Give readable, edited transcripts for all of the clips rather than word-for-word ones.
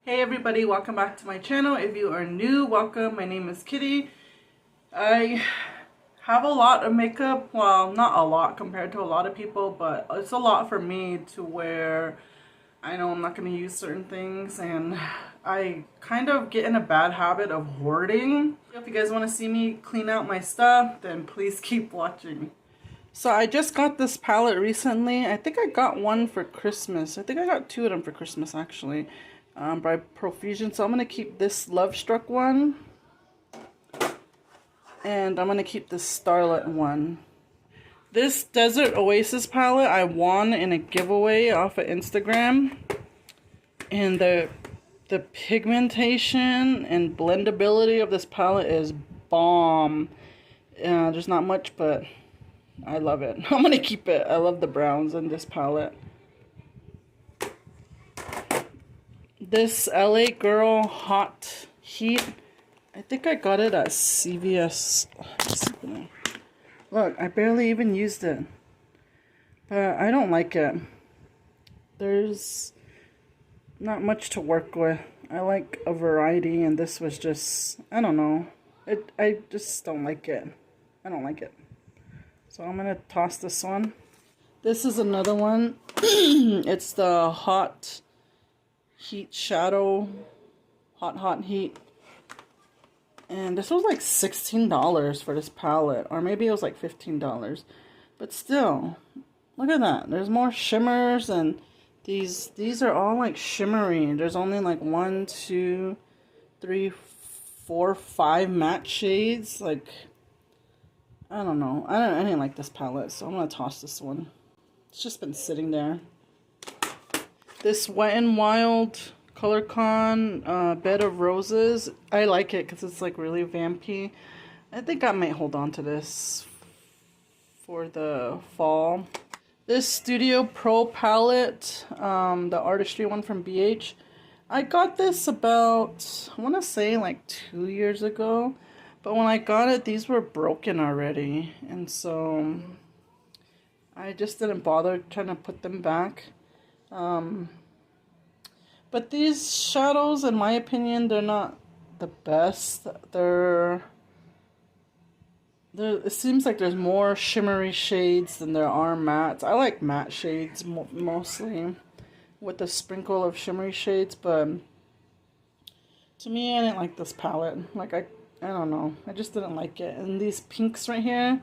Hey everybody, welcome back to my channel. If you are new, welcome. My name is Kitty. I have a lot of makeup. Well, not a lot compared to a lot of people, but it's a lot for me to where I know I'm not going to use certain things, and I kind of get in a bad habit of hoarding. If you guys want to see me clean out my stuff, then please keep watching. So I just got this palette recently. I think I got one for Christmas. I think I got two of them for Christmas actually. By Profusion. So I'm going to keep this Love Struck one. And I'm going to keep this Starlit one. This Desert Oasis palette I won in a giveaway off of Instagram. And the pigmentation and blendability of this palette is bomb. There's not much, but I love it. I'm going to keep it. I love the browns in this palette. This LA Girl Hot Heat, I think I got it at CVS. Look, I barely even used it. But I don't like it. There's not much to work with. I like a variety, and this was just, I don't know. I just don't like it. I don't like it. So I'm going to toss this one. This is another one. It's the Hot Heat Shadow, Hot Heat, and this was like $16 for this palette, or maybe it was like $15, but still, look at that. There's more shimmers, and these are all like shimmery. There's only like 1, 2, 3, 4, 5 matte shades. Like, I don't know. I didn't like this palette, so I'm gonna toss this one. It's just been sitting there. This Wet n Wild ColorCon Bed of Roses. I like it because it's like really vampy. I think I might hold on to this for the fall. This Studio Pro palette, the Artistry one from BH. I got this about, I want to say like 2 years ago. But when I got it, these were broken already. And so I just didn't bother trying to put them back. But these shadows, in my opinion, they're not the best. It seems like there's more shimmery shades than there are mattes. I like matte shades mostly, with a sprinkle of shimmery shades. But to me, I didn't like this palette. Like I don't know. I just didn't like it. And these pinks right here,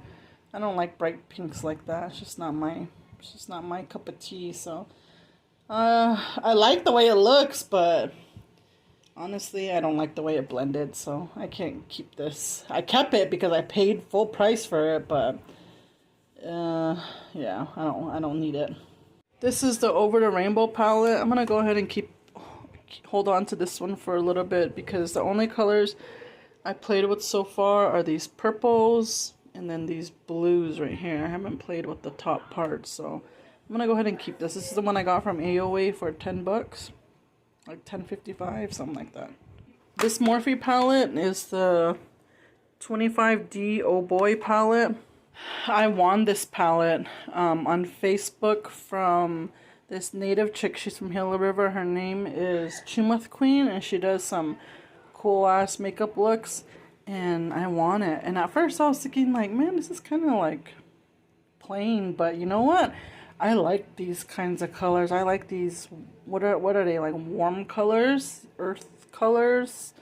I don't like bright pinks like that. It's just not my cup of tea. So. I like the way it looks, but honestly, I don't like the way it blended, so I can't keep this. I kept it because I paid full price for it, but yeah, I don't need it. This is the Over the Rainbow palette. I'm gonna go ahead and hold on to this one for a little bit because the only colors I played with so far are these purples and then these blues right here. I haven't played with the top part, so I'm gonna go ahead and keep this. This is the one I got from AOA for 10 bucks. Like $10.55, something like that. This Morphe palette is the 25D Oh Boy palette. I won this palette on Facebook from this native chick. She's from Gila River. Her name is Chumath Queen, and she does some cool ass makeup looks. And I won it. And at first I was thinking like, man, this is kind of like plain, but you know what? I like these kinds of colors. I like these, what are they, like warm colors, earth colors?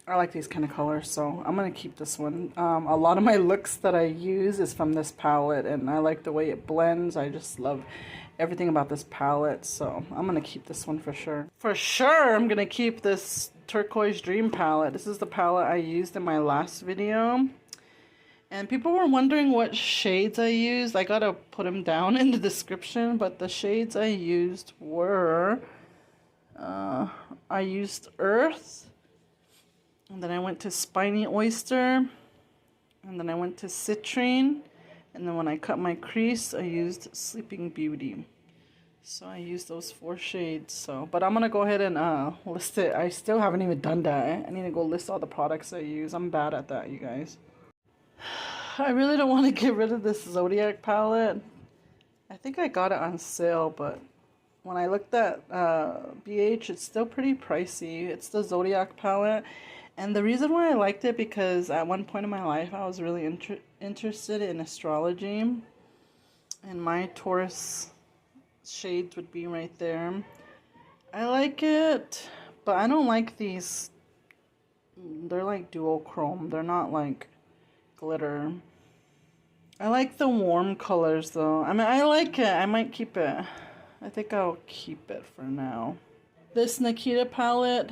I like these kind of colors, so I'm going to keep this one. A lot of my looks that I use is from this palette, and I like the way it blends. I just love everything about this palette, so I'm going to keep this one for sure. For sure, I'm going to keep this Turquoise Dream palette. This is the palette I used in my last video. And people were wondering what shades I used. I gotta put them down in the description, but the shades I used were, I used Earth, and then I went to Spiny Oyster, and then I went to Citrine, and then when I cut my crease, I used Sleeping Beauty. So I used those 4 shades. So, but I'm gonna go ahead and list it. I still haven't even done that. I need to go list all the products I use. I'm bad at that, you guys. I really don't want to get rid of this Zodiac palette. I think I got it on sale, but when I looked at BH, it's still pretty pricey. It's the Zodiac palette. And the reason why I liked it, because at one point in my life, I was really interested in astrology. And my Taurus shades would be right there. I like it, but I don't like these. They're like duochrome. They're not like glitter. I like the warm colors though. I mean, I like it. I might keep it. I think I'll keep it for now. This Nikita palette,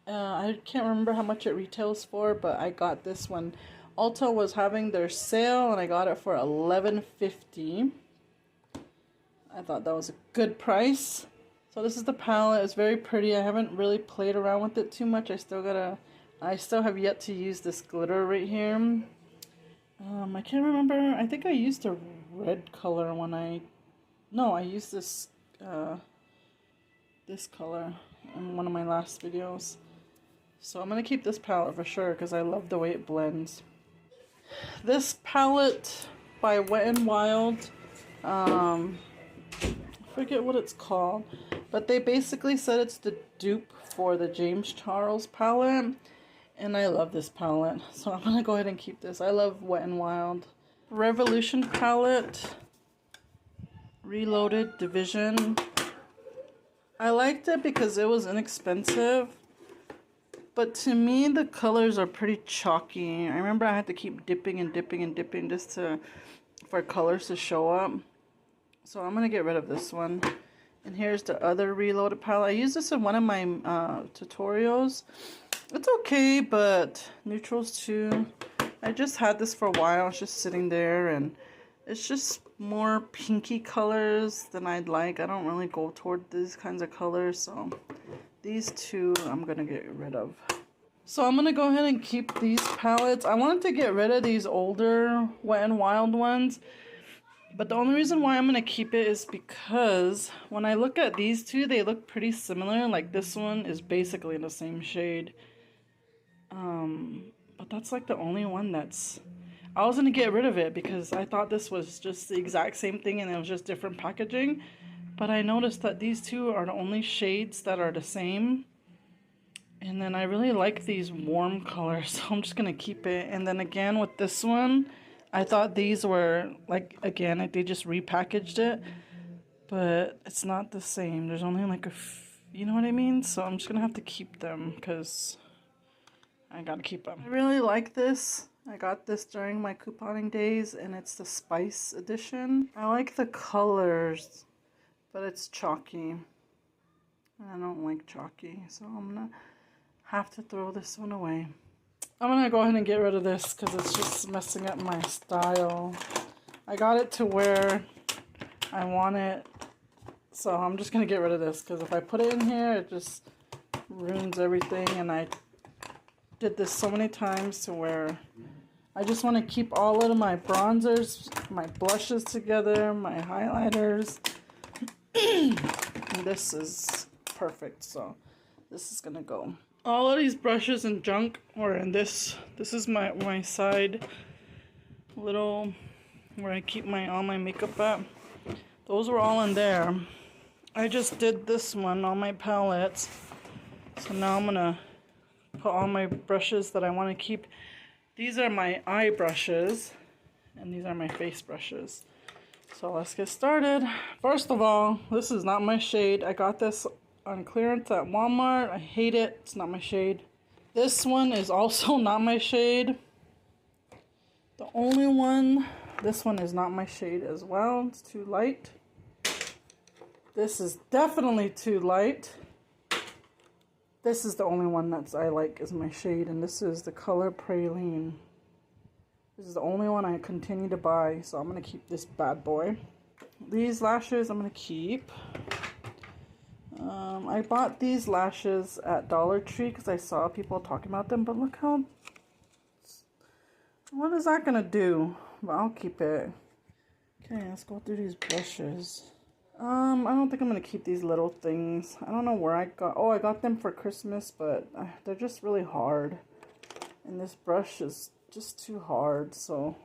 I can't remember how much it retails for, but I got this one. Ulta was having their sale and I got it for $11.50. I thought that was a good price. So this is the palette. It's very pretty. I haven't really played around with it too much. I still have yet to use this glitter right here. I can't remember. I think I used a red color when I used this this color in one of my last videos. So I'm gonna keep this palette for sure because I love the way it blends. This palette by Wet n Wild, I forget what it's called, but they basically said it's the dupe for the James Charles palette, and I love this palette, so I'm gonna go ahead and keep this. I love Wet n Wild. Revolution palette, Reloaded Division. I liked it because it was inexpensive, but to me the colors are pretty chalky. I remember I had to keep dipping and dipping and dipping just for colors to show up. So I'm gonna get rid of this one. And here's the other Reloaded palette. I used this in one of my tutorials. It's okay, but neutrals too. I just had this for a while. It's just sitting there, and it's just more pinky colors than I'd like. I don't really go toward these kinds of colors, so these two I'm gonna get rid of. So I'm gonna go ahead and keep these palettes. I wanted to get rid of these older Wet n Wild ones, but the only reason why I'm gonna keep it is because when I look at these two, they look pretty similar. Like this one is basically in the same shade. But that's like the only one that's... I was gonna get rid of it because I thought this was just the exact same thing and it was just different packaging. But I noticed that these two are the only shades that are the same. And then I really like these warm colors, so I'm just gonna keep it. And then again with this one, I thought these were, like, again, they just repackaged it. But it's not the same. There's only like you know what I mean? So I'm just gonna have to keep them because I gotta keep them. I really like this. I got this during my couponing days, and it's the Spice edition. I like the colors, but it's chalky. I don't like chalky, so I'm gonna have to throw this one away. I'm gonna go ahead and get rid of this because it's just messing up my style. I got it to where I want it, so I'm just gonna get rid of this because if I put it in here, it just ruins everything. And I did this so many times to where I just want to keep all of my bronzers, my blushes together, my highlighters. And this is perfect, so this is gonna go. All of these brushes and junk are in this. This is my side little where I keep all my makeup at. Those were all in there. I just did this one on my palettes. So now I'm gonna put all my brushes that I want to keep. These are my eye brushes, and these are my face brushes. So let's get started. First of all, this is not my shade. I got this on clearance at Walmart. I hate it. It's not my shade. This one is also not my shade. The only one, this one is not my shade as well. It's too light. This is definitely too light. This is the only one that I like is my shade, and this is the color Praline. This is the only one I continue to buy, so I'm going to keep this bad boy. These lashes I'm going to keep. I bought these lashes at Dollar Tree because I saw people talking about them, but look how... What is that going to do? But I'll keep it. Okay, let's go through these brushes. I don't think I'm going to keep these little things. I don't know where I got... Oh, I got them for Christmas, but they're just really hard. And this brush is just too hard, so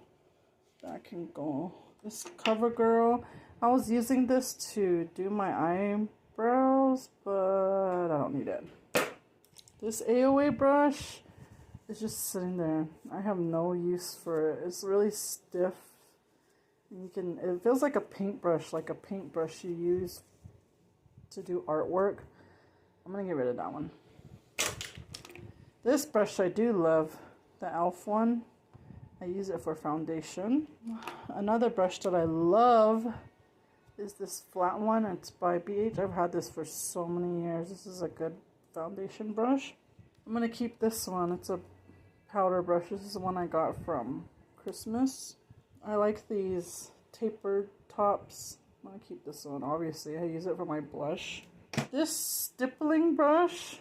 that can go. This CoverGirl, I was using this to do my eyebrows, but I don't need it. This AOA brush is just sitting there. I have no use for it. It's really stiff. It feels like a paintbrush you use to do artwork. I'm gonna get rid of that one. This brush I do love, the e.l.f. one. I use it for foundation. Another brush that I love is this flat one. It's by BH. I've had this for so many years. This is a good foundation brush. I'm gonna keep this one. It's a powder brush. This is the one I got from Christmas. I like these tapered tops. I'm gonna keep this one. Obviously, I use it for my blush. This stippling brush,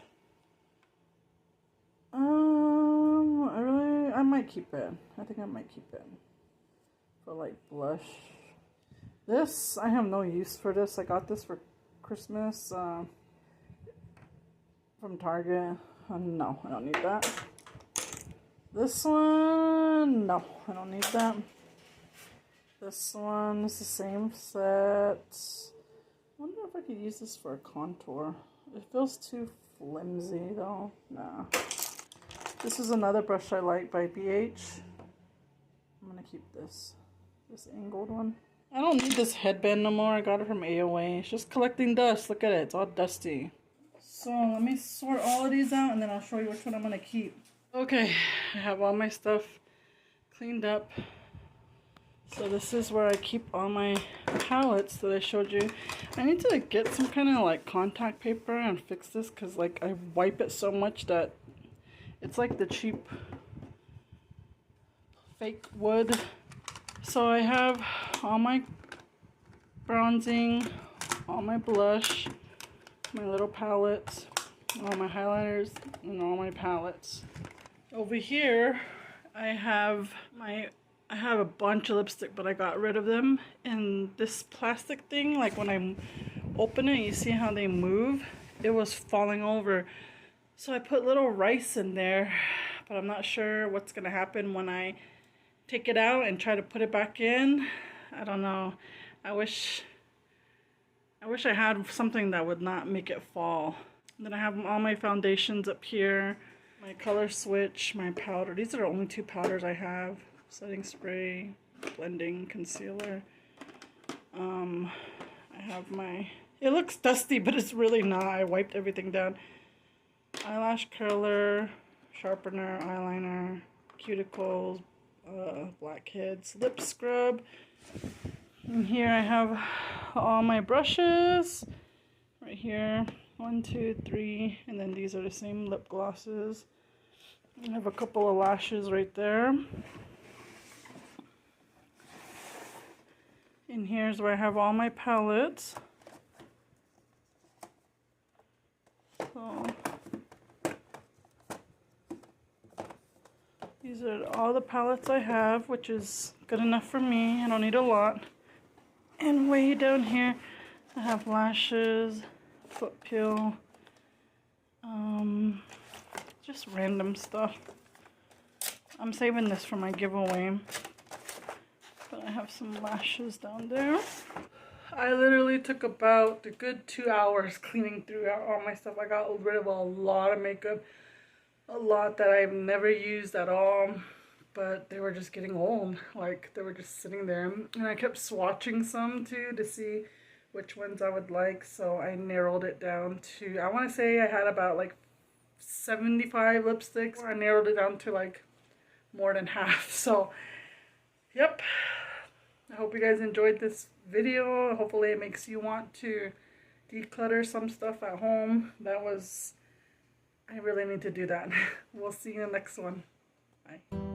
I might keep it. I think I might keep it for like blush. This, I have no use for this. I got this for Christmas from Target. No, I don't need that. This one, no, I don't need that. This one is the same set. I wonder if I could use this for a contour. It feels too flimsy though. Nah. This is another brush I like by BH. I'm gonna keep this angled one. I don't need this headband no more. I got it from AOA. It's just collecting dust. Look at it. It's all dusty. So let me sort all of these out and then I'll show you which one I'm gonna keep. Okay, I have all my stuff cleaned up. So this is where I keep all my palettes that I showed you. I need to get some kind of like contact paper and fix this because like I wipe it so much that it's like the cheap fake wood. So I have all my bronzing, all my blush, my little palettes, all my highlighters, and all my palettes. Over here, I have a bunch of lipstick, but I got rid of them. And this plastic thing, like when I open it, you see how they move? It was falling over. So I put little rice in there, but I'm not sure what's gonna happen when I take it out and try to put it back in. I don't know. I wish I had something that would not make it fall. And then I have all my foundations up here, my color switch, my powder. These are the only two powders I have. Setting spray, blending, concealer. I have my, it looks dusty, but it's really not. I wiped everything down. Eyelash curler, sharpener, eyeliner, cuticles, blackheads, lip scrub. And here I have all my brushes. Right here, 1, 2, 3, and then these are the same lip glosses. I have a couple of lashes right there. And here's where I have all my palettes. So these are all the palettes I have, which is good enough for me. I don't need a lot. And way down here, I have lashes, foot peel, just random stuff. I'm saving this for my giveaway. But I have some lashes down there. I literally took about a good 2 hours cleaning through all my stuff. I got rid of a lot of makeup. A lot that I've never used at all. But they were just getting old. Like, they were just sitting there. And I kept swatching some too to see which ones I would like. So I narrowed it down to, I want to say I had about like 75 lipsticks. I narrowed it down to like more than half. So, yep. I hope you guys enjoyed this video. Hopefully it makes you want to declutter some stuff at home. I really need to do that. We'll see you in the next one. Bye.